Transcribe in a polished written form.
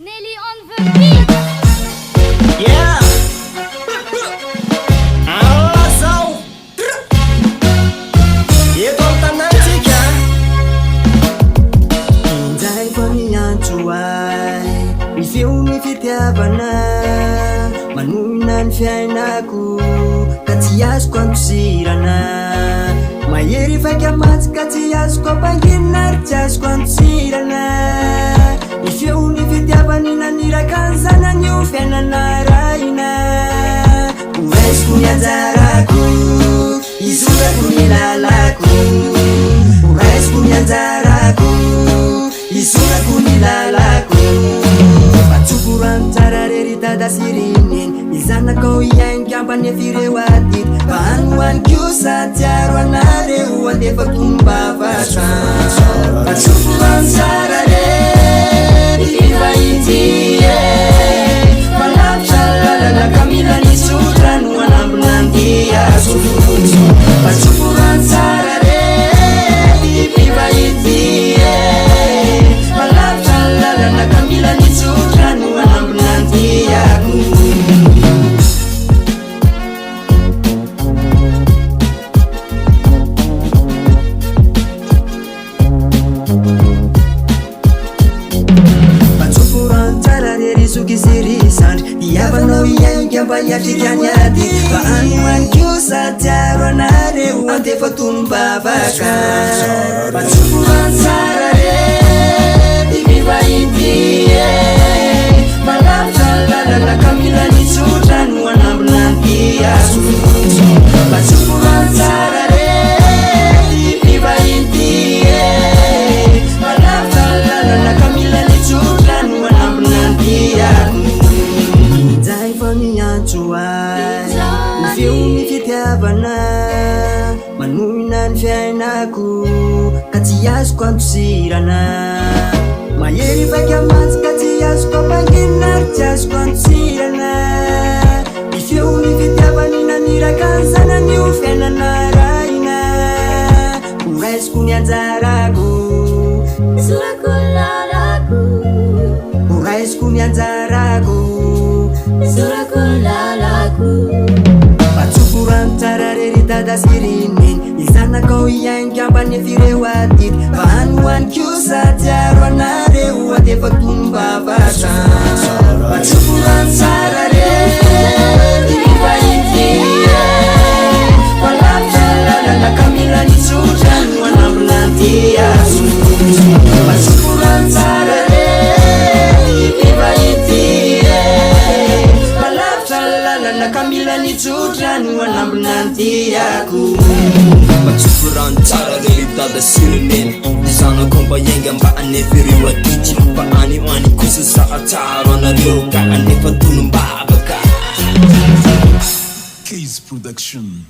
Nelly on the beat. Yeah. Alazao. Eto am'tanantsika indray fa miantso ay ny feony fitiavana manohina ny fiainako ka tsy azoko antosirana mahery vaika matsy ka tsy azoko ampanginina ary tsy azoko antosirana ny feony fitiavany naniraka ny zanany io fiainana raina horaisiko ny anjarako izorako ny lalako horaisiko ny anjarako izorako ny lalako fatsokorano tsara rery dadasiriny izanakao iaingo ambany efireo atit fa anohaniko satsiaro anareo andefakombavatra fatsokorano tsara rery ivahitie malavitra lalana kamila nisotra no anambolandiazo fatsokorano tsara rery ivahitie malavitra lalana kamila nisotra no anambolandiako sukisirisandry diavanao iaingo ambahiatrikany ady fa anohaniko satsiaro anareo antefatombavaka fatsokorano tsara redy mivahitie malavitra lalana kamila nisotra no anambolandiazo fatsokorano tsara redy mivahitie malavitra lalana kamila nisotra no anambolandiazo zay fa miantso ay ny feony fitiavana manohina ny fiainako ka tsy azoko antosirana mahery vaika matsy ka tsy azoko ampanginina ary tsy azoko antosirana ny feony fitiavany naniraka ny zanany io fiainana raina horaisiko ny anjarako izorako ny lalako horaisiko ny anjarako izorako ny lalako fatsokorano tsara rery dadasiriny izanakao iaingo ambany efireo atit fa anohaniko satsiaro anareo antefatombavatra fatsokorano tsara rery mivahitie malavitra lalana kamila nisotra no anambolandiazo fatsokorano tsara rery mivahitie malavitra lalana kamila nisotra no anambolandiako fatsokorano tsara rery dadasirineny izanako mba iainga mba anefireo atity fa anioany kosa sahatsaro anareo ka anefatonombavaka Keys Production.